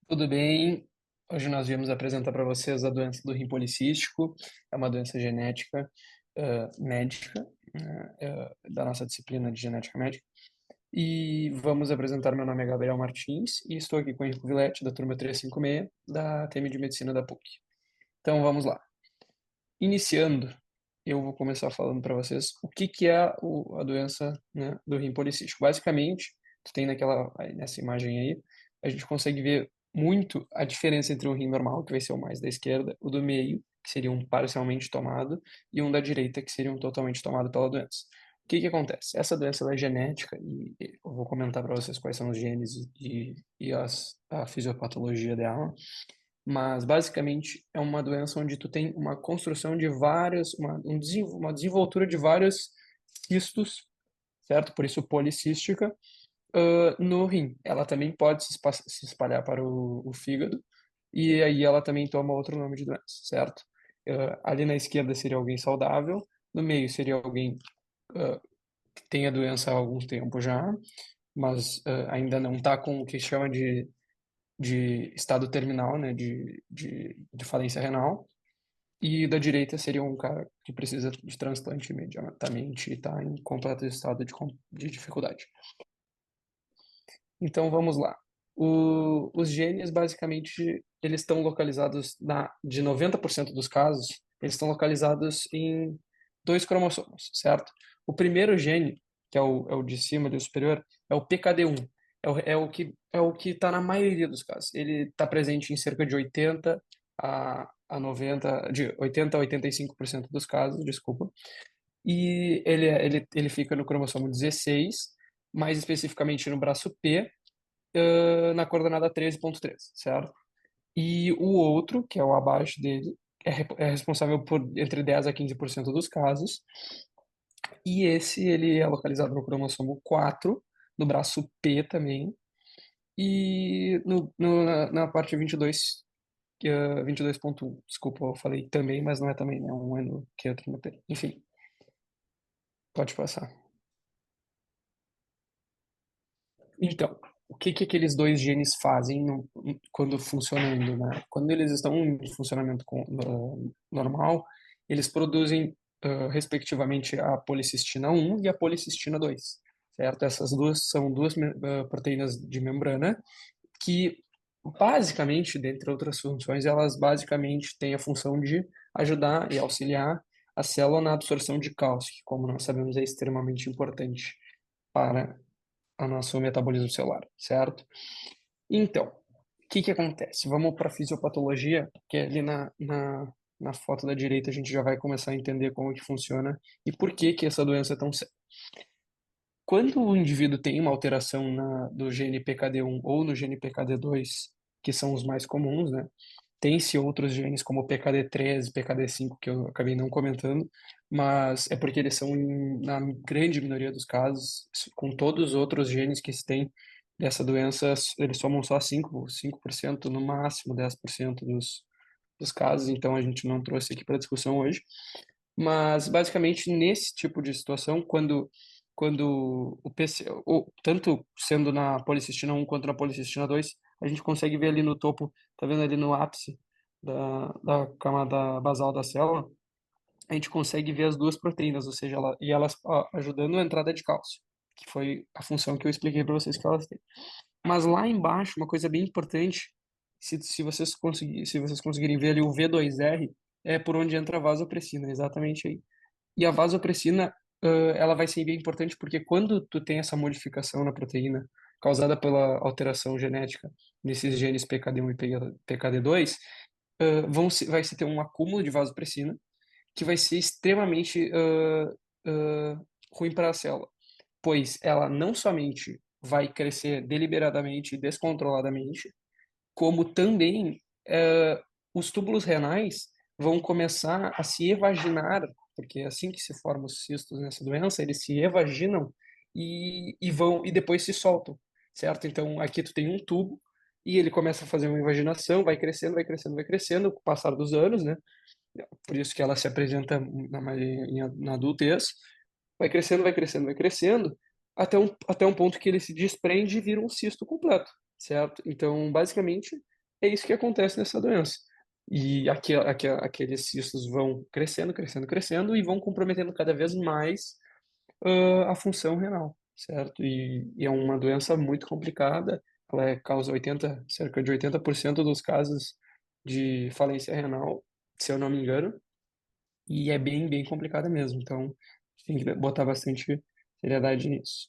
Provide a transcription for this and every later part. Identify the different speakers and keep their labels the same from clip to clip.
Speaker 1: Tudo bem? Hoje nós viemos apresentar para vocês a doença do rim policístico. É uma doença genética, médica, da nossa disciplina de genética médica. E vamos apresentar. Meu nome é Gabriel Martins e estou aqui com o Henrique Villette, da turma 356, da TM de Medicina da PUC. Então vamos lá. Iniciando, eu vou começar falando para vocês o que que é a doença, né, do rim policístico. Basicamente, tu tem nessa imagem aí, a gente consegue ver muito a diferença entre um rim normal, que vai ser o mais da esquerda, o do meio, que seria um parcialmente tomado, e um da direita, que seria um totalmente tomado pela doença. O que que acontece? Essa doença ela é genética, e eu vou comentar para vocês quais são os genes e a fisiopatologia dela. Mas basicamente é uma doença onde tu tem uma construção de uma desenvoltura de vários cistos, certo? Por isso policística, no rim. Ela também pode se espalhar para o fígado, e aí ela também toma outro nome de doença, certo? Ali na esquerda seria alguém saudável, no meio seria alguém que tem a doença há algum tempo já, mas ainda não está com o que chama de estado terminal, né, de falência renal. E da direita seria um cara que precisa de transplante imediatamente e está em completo estado de dificuldade. Então vamos lá. Os genes, basicamente, eles estão localizados de 90% dos casos, eles estão localizados em dois cromossomos, certo? O primeiro gene, que é o de cima, do superior, é o PKD1. É o que está na maioria dos casos. Ele está presente em cerca de 80 a 90, de 80 a 85% dos casos, desculpa. E ele fica no cromossomo 16, mais especificamente no braço P, na coordenada 13,3, certo? E o outro, que é o abaixo dele, é responsável por entre 10 a 15% dos casos. E esse, ele é localizado no cromossomo 4, no braço P também, e na parte 22, 22,1. Desculpa, eu falei também, mas não é também, né? Um é no que é outro no P. Enfim, pode passar. Então, o que que aqueles dois genes fazem quando funcionando, né? Quando eles estão em funcionamento normal, eles produzem, respectivamente, a policistina 1 e a policistina 2, certo? Essas duas são proteínas de membrana que, basicamente, dentre outras funções, elas basicamente têm a função de ajudar e auxiliar a célula na absorção de cálcio, que, como nós sabemos, é extremamente importante para o nosso metabolismo celular, certo? Então, o que que acontece? Vamos para a fisiopatologia, que é ali na foto da direita a gente já vai começar a entender como que funciona e por que que essa doença é tão séria. Quando o indivíduo tem uma alteração do gene PKD1 ou no gene PKD2, que são os mais comuns, né? Tem-se outros genes como PKD3 e PKD5 que eu acabei não comentando, mas é porque eles são, na grande minoria dos casos, com todos os outros genes que se tem dessa doença, eles somam só 5% no máximo 10% dos casos, então a gente não trouxe aqui para discussão hoje. Mas, basicamente, nesse tipo de situação, quando o PC, tanto sendo na policistina 1 quanto na policistina 2, a gente consegue ver ali no topo, tá vendo ali no ápice da camada basal da célula, a gente consegue ver as duas proteínas, ou seja, elas ajudando a entrada de cálcio, que foi a função que eu expliquei para vocês que elas têm. Mas lá embaixo, uma coisa bem importante, se vocês conseguirem ver ali o V2R, é por onde entra a vasopressina, exatamente aí. E a vasopressina, ela vai ser bem importante porque quando tu tem essa modificação na proteína causada pela alteração genética nesses genes PKD1 e PKD2, vai se ter um acúmulo de vasopressina que vai ser extremamente ruim para a célula, pois ela não somente vai crescer deliberadamente e descontroladamente, como também os túbulos renais vão começar a se evaginar, porque é assim que se formam os cistos nessa doença, eles se evaginam e depois se soltam, certo? Então aqui tu tem um tubo e ele começa a fazer uma invaginação, vai crescendo, vai crescendo, vai crescendo com o passar dos anos, né? Por isso que ela se apresenta na adultez, vai crescendo, vai crescendo, vai crescendo, até um ponto que ele se desprende e vira um cisto completo, certo? Então, basicamente, é isso que acontece nessa doença. E aqueles cistos vão crescendo, crescendo, crescendo e vão comprometendo cada vez mais a função renal, certo? E é uma doença muito complicada, causa cerca de 80% dos casos de falência renal, se eu não me engano, e é bem, bem complicada mesmo. Então, tem que botar bastante seriedade nisso.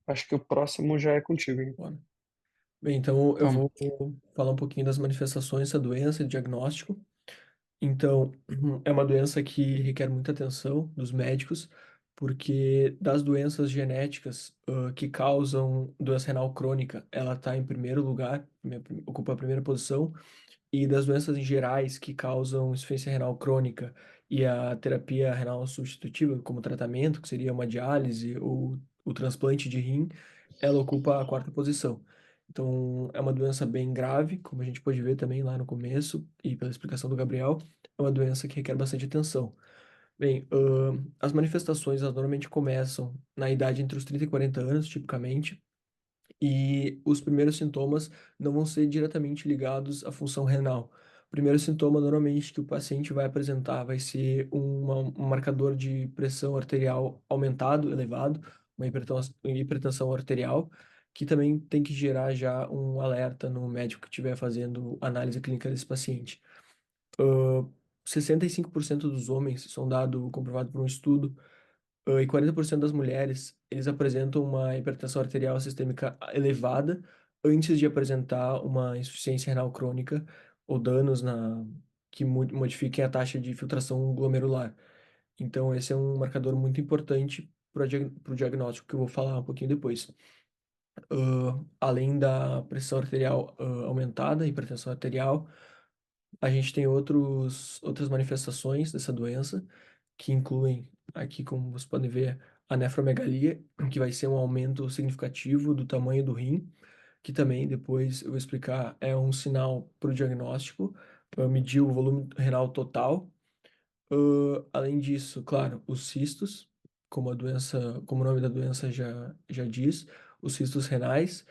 Speaker 1: Acho que o próximo já é contigo, hein?
Speaker 2: Bora. Bem, então eu
Speaker 1: Toma.
Speaker 2: vou falar um pouquinho das manifestações da doença e diagnóstico. Então, é uma doença que requer muita atenção dos médicos, porque das doenças genéticas, que causam doença renal crônica, ela está em primeiro lugar, ocupa a primeira posição, e das doenças em gerais que causam insuficiência renal crônica e a terapia renal substitutiva como tratamento, que seria uma diálise ou o transplante de rim, ela ocupa a quarta posição. Então, é uma doença bem grave, como a gente pode ver também lá no começo e pela explicação do Gabriel, é uma doença que requer bastante atenção. Bem, as manifestações elas normalmente começam na idade entre os 30 e 40 anos, tipicamente, e os primeiros sintomas não vão ser diretamente ligados à função renal. O primeiro sintoma, normalmente, que o paciente vai apresentar vai ser um marcador de pressão arterial aumentado, elevado, uma hipertensão arterial, que também tem que gerar já um alerta no médico que estiver fazendo análise clínica desse paciente. Ah, 65% dos homens, isso é um dado comprovado por um estudo, e 40% das mulheres, eles apresentam uma hipertensão arterial sistêmica elevada antes de apresentar uma insuficiência renal crônica ou danos que modifiquem a taxa de filtração glomerular. Então, esse é um marcador muito importante para o diagnóstico, que eu vou falar um pouquinho depois. Além da pressão arterial, aumentada, hipertensão arterial, a gente tem outras manifestações dessa doença, que incluem, aqui como vocês podem ver, a nefromegalia, que vai ser um aumento significativo do tamanho do rim, que também, depois eu vou explicar, é um sinal para o diagnóstico, para medir o volume renal total. Além disso, claro, os cistos, como o nome da doença já diz, os cistos renais,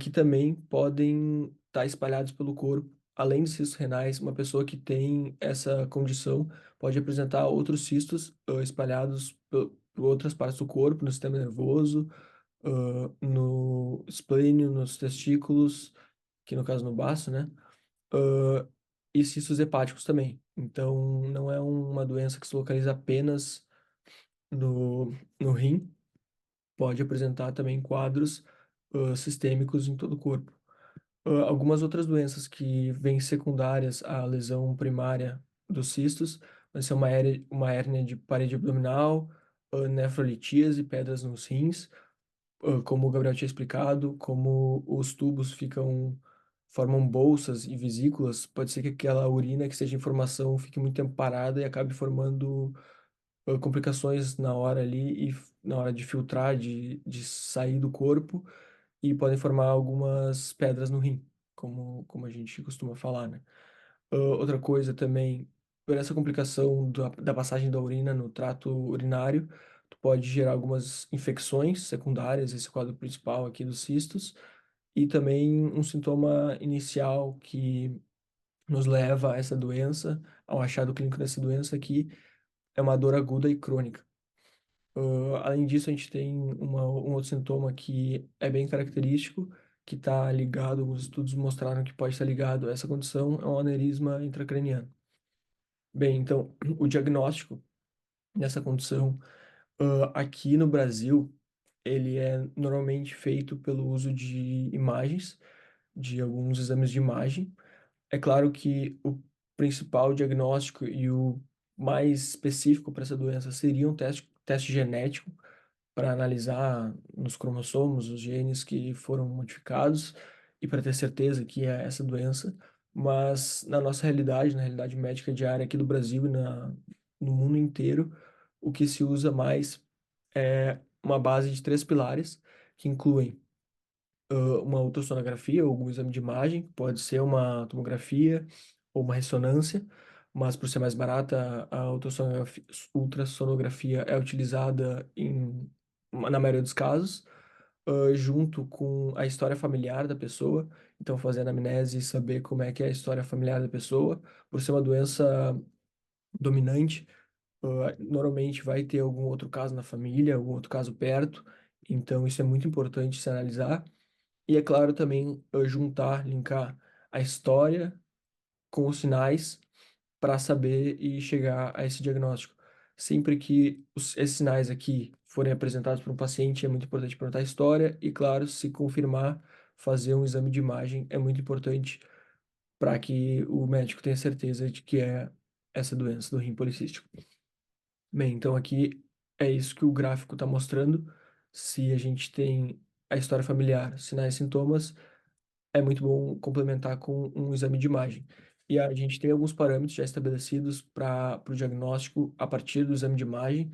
Speaker 2: que também podem estar espalhados pelo corpo. Além de cistos renais, uma pessoa que tem essa condição pode apresentar outros cistos espalhados por outras partes do corpo, no sistema nervoso, no esplênio, nos testículos, que no caso no baço, né? Ah, e cistos hepáticos também. Então, não é uma doença que se localiza apenas no rim, pode apresentar também quadros sistêmicos em todo o corpo. Algumas outras doenças que vêm secundárias à lesão primária dos cistos vai ser uma hérnia de parede abdominal, nefrolitíase, pedras nos rins, como o Gabriel tinha explicado, como os tubos formam bolsas e vesículas, pode ser que aquela urina que seja em formação fique muito tempo parada e acabe formando complicações na hora ali e na hora de filtrar, de sair do corpo e podem formar algumas pedras no rim, como a gente costuma falar, né? Outra coisa também, por essa complicação da passagem da urina no trato urinário, tu pode gerar algumas infecções secundárias, esse quadro principal aqui dos cistos, e também um sintoma inicial que nos leva a essa doença, ao achado clínico dessa doença, que é uma dor aguda e crônica. Além disso, a gente tem um outro sintoma que é bem característico, que está ligado, alguns estudos mostraram que pode estar ligado a essa condição, é um aneurisma intracraniano. Bem, então, o diagnóstico dessa condição, aqui no Brasil, ele é normalmente feito pelo uso de imagens, de alguns exames de imagem. É claro que o principal diagnóstico e o mais específico para essa doença seria um teste genético, para analisar nos cromossomos os genes que foram modificados e para ter certeza que é essa doença. Mas na nossa realidade, na realidade médica diária aqui do Brasil e no mundo inteiro, o que se usa mais é uma base de três pilares, que incluem uma ultrassonografia ou algum exame de imagem, pode ser uma tomografia ou uma ressonância, mas por ser mais barata, a ultrassonografia é utilizada na maioria dos casos. junto com a história familiar da pessoa. Então, fazer anamnese e saber como é que é a história familiar da pessoa, por ser uma doença dominante, normalmente vai ter algum outro caso na família, algum outro caso perto. Então, isso é muito importante se analisar. E é claro também juntar, linkar a história com os sinais para saber e chegar a esse diagnóstico. Sempre que esses sinais aqui forem apresentados para um paciente, é muito importante perguntar a história e, claro, se confirmar, fazer um exame de imagem é muito importante para que o médico tenha certeza de que é essa doença do rim policístico. Bem, então aqui é isso que o gráfico está mostrando. Se a gente tem a história familiar, sinais e sintomas, é muito bom complementar com um exame de imagem. E a gente tem alguns parâmetros já estabelecidos para o diagnóstico a partir do exame de imagem,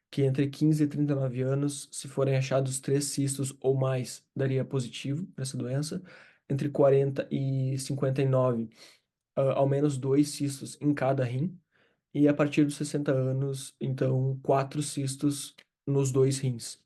Speaker 2: que entre 15 e 39 anos, se forem achados 3 cistos ou mais, daria positivo para essa doença. Entre 40 e 59, ao menos 2 cistos em cada rim. E a partir dos 60 anos, então, 4 cistos nos 2 rins.